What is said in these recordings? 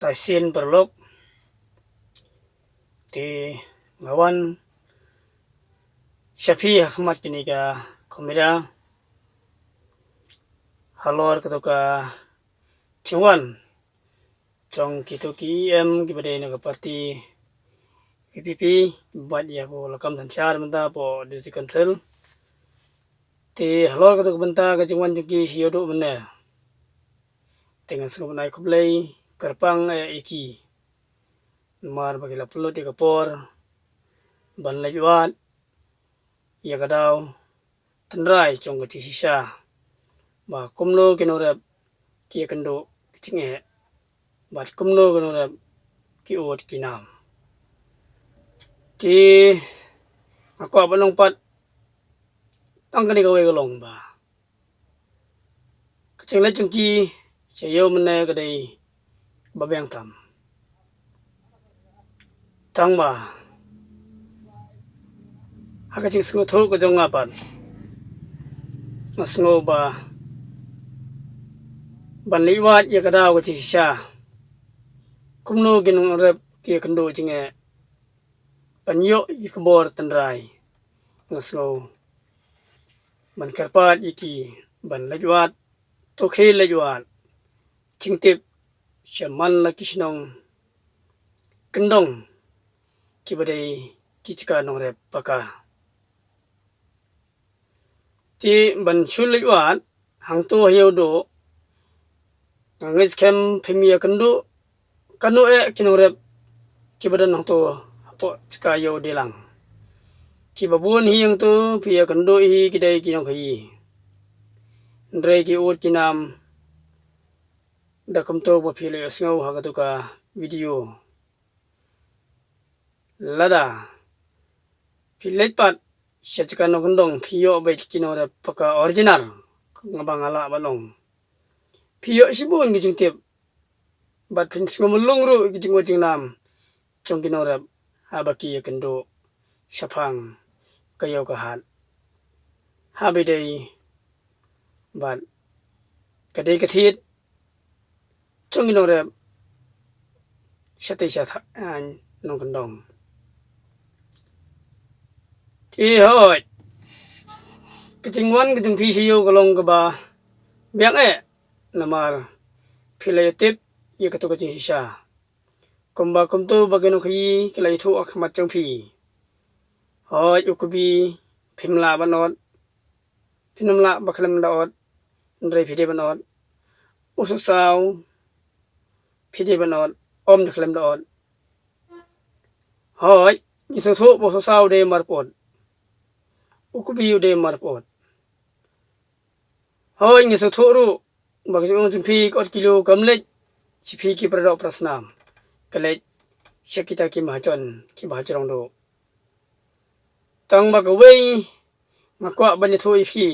Tasin perlok di ngawan Syafi Ahmad kini ka komida halor ketuka cingwan cong kitu ki kibade naga parti PPP buat ya ko lakam tanchar menta po di council ti halor ketuka benta ka cingwan jengki siyodo mena dengan sungguh naik kublai kerpang iki mar bagi laplo di kapor ban lajuat ya kadaw tendrai cong keci sisa ba kumno kinorap kia kendo kicinge bat kumno kinorap ki ot kinam ti aku apa nong pat tang kani gawe galong ba kecing le cengki sayo mena kadai babeng tam tang ba haka cing sengo tho ko jong apat sengo ba ban liwat ya kadaw ko sisa kumno ginung rep kia kendo cinge panyo ikbor tendrai ngasno ban karpat iki ban lajuat tokhe lajuat cingtip shaman la kisnong kendong kibadai kichka nong rep paka ti ban shul lajuat hang to hiyodo ngis kem pemia kendo kanu kinong rep kibadan hang to apo chka yo delang kibabun hiyang to pia kendo hi kidai kinong kai ndre ki ot kinam dakam to ba phile asngau ha ka video lada philet pat shachka no kendong phio ba kinong rep paka original ngabang ala banong phio sibun gijing tip bat pin ngomulung ru gijing wajing nam chong kinong rep habaki kendo syapang kayo kahat habidai bat kadai kathit chong kinong rep syate syat nong kendong ti hoi kecingwan kecing pisiyo kalong kaba biang namar philay tip ya katu kecing sisa kumba kumtu bageno khayi kelai thu akhmat chong phi hoi ukubi phimla banot phinamla bakhlem daot ndrei phide banot ususaw phide banot om dkhlem daot hoi isu thu bo susaw de marpot ukubi ude marpot hoi ngisu thu ru bagong jumpi kot kilo kamlet chipi ki pradok prasnam kalet syakita ki mahajong do tang bagawei makwa bani thu ipi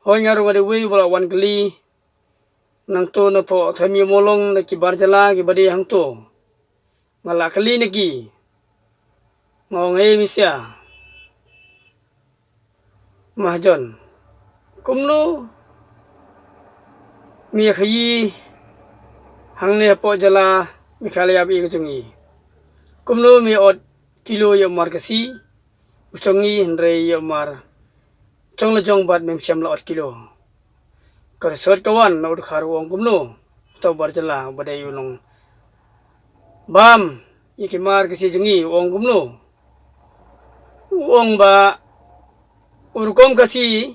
hoi ngaru ngade wei bola wan kali nang to na po thami molong na ki barjala ki badi hang to ngala kali na ki ngong misya mahajon kumno mi khayi hangne po jala mi khale abi kachungi kumno mi ot kilo ya mar kasi uchongi hndre ya mar chongla jong bat mem syamla ot kilo kar sot kawan na ud kharu ong kumno to bar jala badai ulong bam ikimar kasi jungi ong kumno ong ba urukom kasi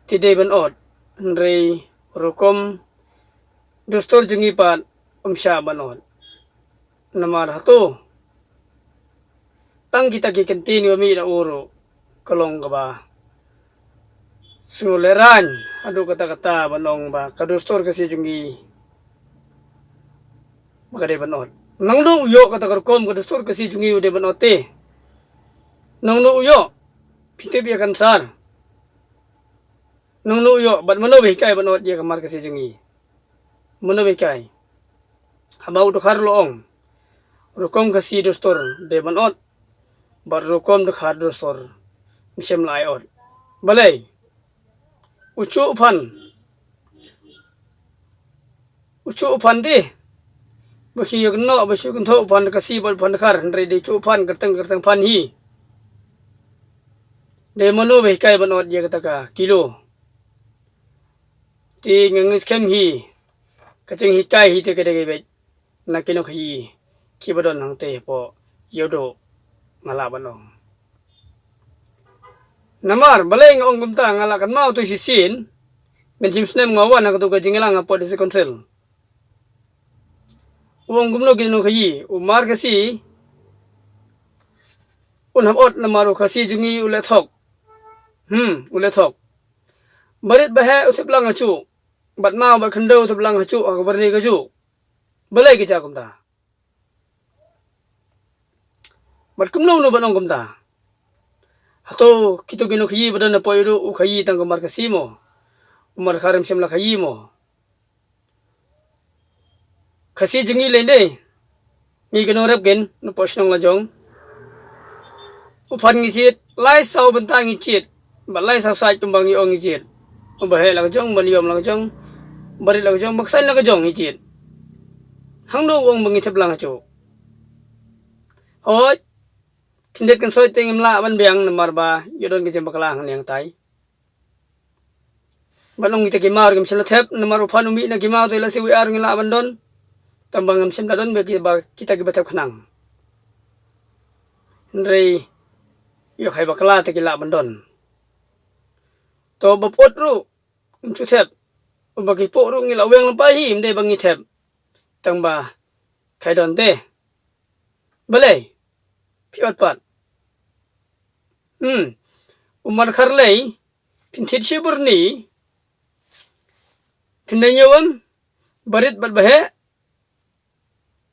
tidai ban ot hndre urukom dostor jungi pat umsya ban ot namar hato tang kita ki continue mi na uro kalong ba sunguleran adu kata-kata banong ba kadostor kasi jungi makade ban ot nang do uyo kata urukom kadostor kasi jungi ude ban ote nang do uyo pite bi akan sar nung nuyo bat mano kai banot dia kamar kasi jungi mano kai habau do khar loong rukom kasi dostor de banot bar rukom do khar dostor misem lai ot balai ucu pan ucu pan di baki yok no basu kan tho pan kasi bal pan khar re de chu pan kerteng pan hi de manu be kai banot ye kata ka kilo ti ngeng skem hi kacheng hi kai hi te ke de be na kino hi ki badon nang te po yodo ngala banong namar baleng ong gumta ngala kan mau tu sisin men sim snem ngawan na to ka jingelang po de konsel wong gumno kino hi umar kasi unham ot namaru kasi jungi ule thok ule thok barit bahe utiplang achu bat mau ba khando utiplang achu akbar ni gaju balai ki cha kumta bat kumno no banong kumta hato kito gino khi badan na poyro u khayi tang kumar kasimo umar kharam simla khayi mo khasi jungi lende ni gino rap gen no posnong la jong u phan ngi chit lai sau bantang ngi chit bat lai sau sai tumbang ngi ong ngi chit ba he la jong ban yom la jong bari la jong baksan la jong ngi chit hangno wong bangi theplang achu hoi kindet kan soi teng la ban biang namar ba yodon ke jembakla hang yang tai banong kita kimar gam selo thep namar uphan umi na kimau to la si wi ar ngi la ban don tambang ngam sim dadon be kita ki batap khnang rei yo khai bakla te ki la ban don to bapot ru chu thep bagi po ru ngi la weng lampai hi imde bangi thep tangba khai don te balai piot pat umar kharlei pinthit shiburni pinanyawam barit bat bahe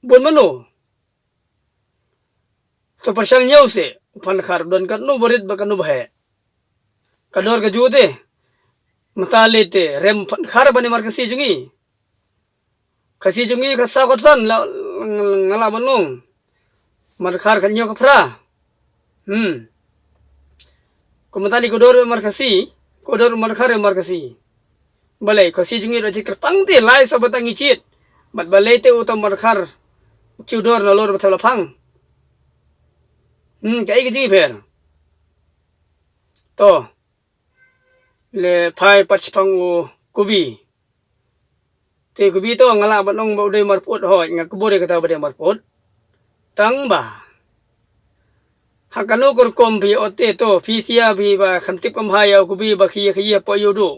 bon mano so persang nyau se upan khar don kan no barit ba kan no bahe kador ka jude matale te rem khar bani mar kasi jungi khasa khotsan ngala banong mar khar kan nyo ka phra komentali kodor mar kasi kodor mar khar mar kasi balai kasi jungi ro chik pang te lai sa batang ichit bat balai te utam mar khar kudor na lor batala phang kai gi pher to le phai pachpang u kubi te kubi to ngala banong ba de mar pot ho ngak kubore kata ba de mar pot tang ba hakano kor kom bi ote to fisia bi ba khamtip kam haya kubi ba khiya po yodo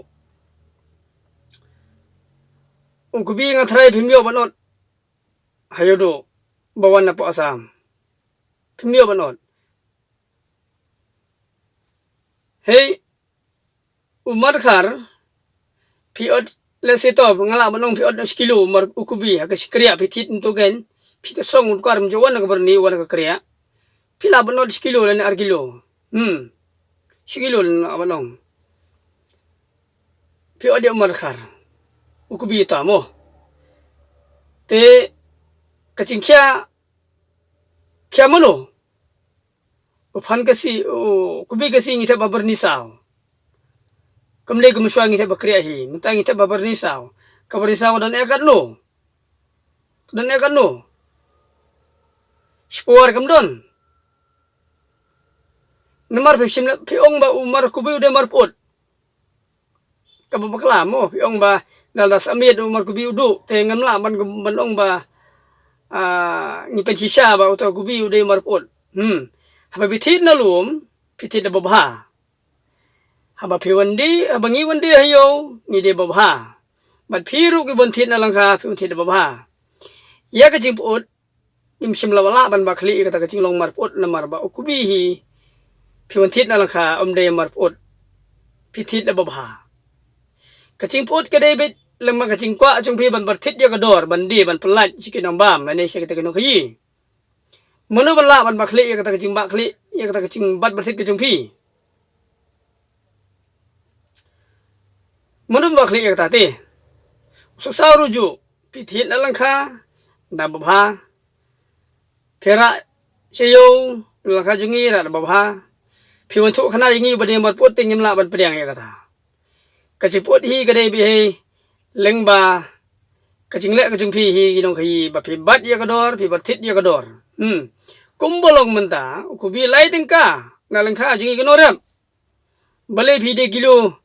kubi nga thrai phimyo banot hayodo bawan na po asam phimyo banot hey umar khar piot lesito ngala banong piot skilo mar ukubi hakas kriya pitit to gen pita song karam jowan na berni wan ka kriya pila banot skilo lan arkilo skilo lan abanong piot dia umar khar ukubi tamo te kacing kya mono uphan kasi kubi kasi ngita babar nisaw kamle gumuswa ngita bakriya hi mentang ngita babar nisaw kabar nisaw dan ekan no spor kam don namar piong ba umar kubi udah marput kababakla mo piong ba nalas amid umar kubi udu te ngam la man banong ba ni pensisa ba uto kubi udah marput haba bitit na lum pitit na babha haba piwandi haba ngiwandi hayo ni de babha bat piru ki bontit na langka piwandi na babha ya ka jimput imsim lawala ban bakli kata ka jinglong marput na marba ukubi hi piwandi na langka omde marput pitit na babha kacing put ka David lemma kacing kwa chung pi ban bertit ya kador bandi ban pelat sikin ambam ne sia kita keno kyi manu bala ban bakli ya kata kacing bakli ya kata kacing bat bertit ke chung pi manu bakli ya kata te susah ruju pitit na langka na babha pera cheyo langka jungi ra babha piwan thu khana yingi bade mat pot tingim la ban pedang ya kata kaciput hi kadai bihe lengba kacing lek kacung pi hi ginong kai ba pi bat ya kador pi batit ya kador kumbolong menta ku bi lai tengka na lengka jingi genorem balai pi de gilo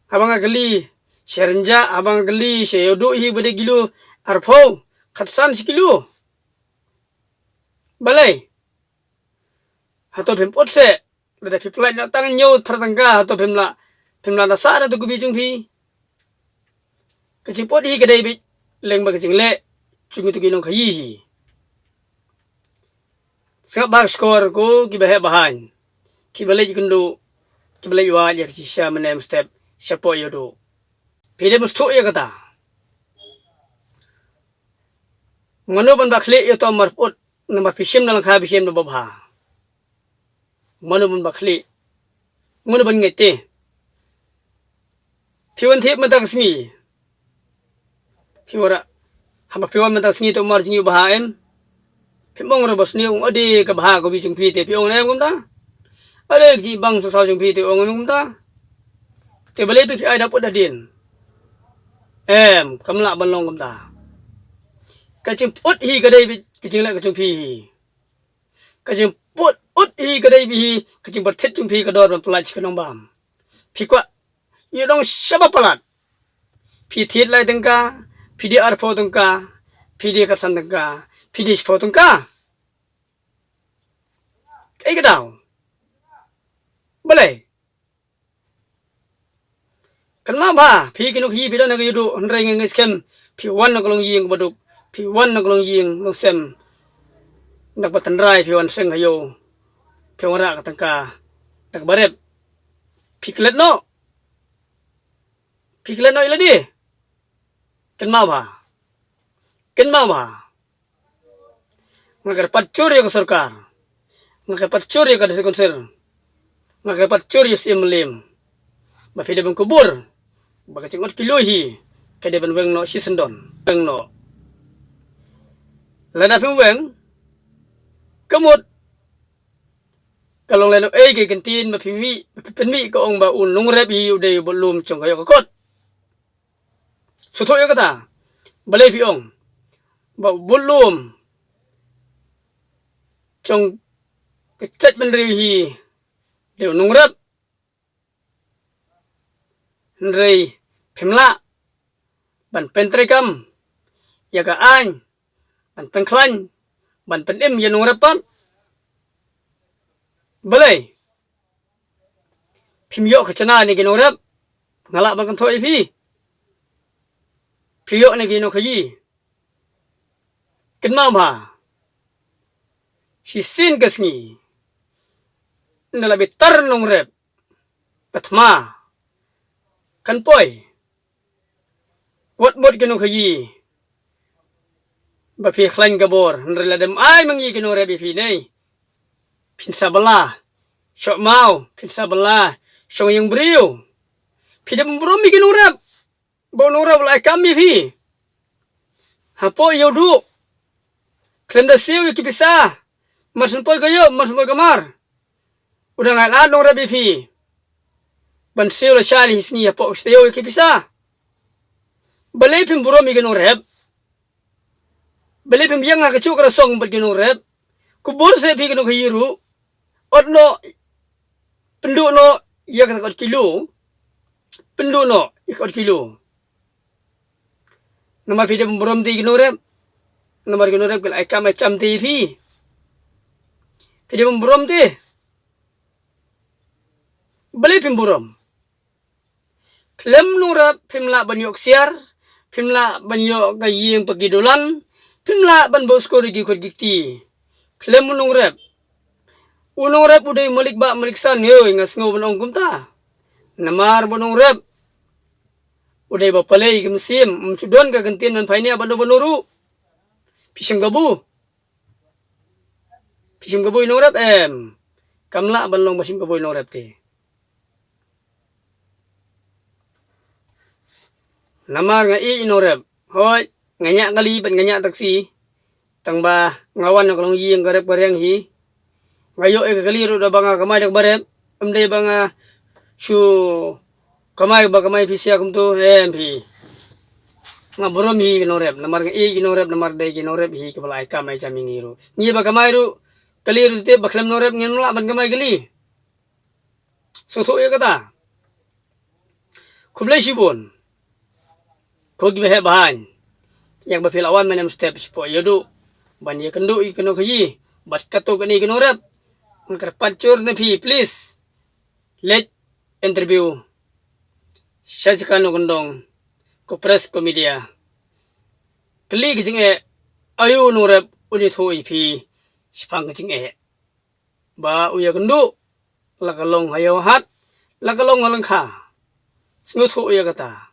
abang gali serenja abang gali seyodo hi bade gilo arpau khatsan sikilo balai hato pem potse lada pi plai na tangan nyo thartangka hato pemla na sara to gubi jung pi kacing pot hi kadai bi leng ba kacing le chung tu ginong khayi hi sa bar skor ko ki bahe bahan ki balai kendo ki balai wa ya ki sha menem step sapo yodo pide musto ya kata ngano ban bakhle yo to marpot nama pisim nang kha pisim no babha ngano ban bakhle ngano ban ngete piwan thep matak smi piwara hamba piwan matak smi to mar jingi baha em pimong ro bosni ong ade ka baha ko bi chung pi te piong nem kumta ale ji bang so sa chung pi te ong kumta te bale pi ai dapat dadin kamla balong kumta kacing put hi kadai bi kacing la kacung pi hi kacing put ut hi kadai bi hi kacing bertit chung pi kador ban pelaj kanong bam pi kwa ye dong shaba palat pi thit lai tengka pi di arpo tengka pi di katsan tengka pi di spo tengka kai kadau balai kan ma ba pi kinuk hi bidan ngi yudu nrai ngi skem pi wan nok long ying baduk pi wan nok long ying no sem nak batan rai pi wan seng hayo pi wara ka tangka nak barep pi klet no iladi kan ma ba ngagar pacur ya sarkar ngagar pacur ya kada konser ngagar pacur ya simlim ba pi de bang kubur ba cingot kilo hi kede ban weng no si sendon weng no lada pim weng kemut kalong leno ke kentin ba pimi penmi ko ong ba unung rep hi ude bolum chong kayo kokot suto yo kata balai pi ong ba bolum chong kecet benri hi de unung rep nrei pimla ban pentrekam ya ka an ban penklan ban penem ya nung rapat balai pimyo ka chana ni ginong rap ngala bang kan thoi pi piyo ni gino khayi kenma ba si sin kasngi nalabi tar nung rap patma kan poi wat gino khayi ba pi khlan gabor nreladem ai mangi gino rap pi nei pinsa bala syok mau pinsa bala syok yang beriu pidam beromi ke nurab bau nurab lai kami pi hapo yodu klem da siu ki bisa masun poi kayo masun poi kamar udah ngai nurab pi ban siu la shali hisni hapo steo ki bisa balai pim beromi ke nurab balai pim yang ngakacuk rasong bagi nurab kubur se pi ke nukhiru odno penduk no ya kan kilo penduk no ikot kilo nama pide berom di ginurep nama ginurep kal ai kam cham ti pi pide berom ti beli pimburom klem nurap pimla banyok siar pimla banyok gayeng pagidolan pimla ban bosko rigi kod gikti klem nurap unong rep udah malik ba maliksan yo ngas ngo banong kumta namar banong rep udah ba palay kimsim sudon ka gantian man painia banu banuru pisim gabu inong rep kamla banong basim gabu inong rep ti namar nga inong rep hoy nganya kali ban nganya taksi tangba ngawan ng kalong ying garep gareng hi ngayo kaliru da banga kamay dak barep amday banga su kamay ba kamay pisya kumto MP ngaborom hi ginorep namar e ginorep namar de ginorep hi kebalai kamai jamingiru ngi bakamairu kaliru te baklem norep ngin la ban kamai gali so ya kata kublai sibon ko gibe bahan yang bapil awan menem step sipo yodu ban ye kendu ikeno kyi bat kato kani ginorep ngkar pancur nabi please let interview syajkano gondong ko press ko media kli gijing ayu norep uni thoi phi sipang gijing ba uya kendu lakalong hayo hat lakalong halangkha sngu thu uya kata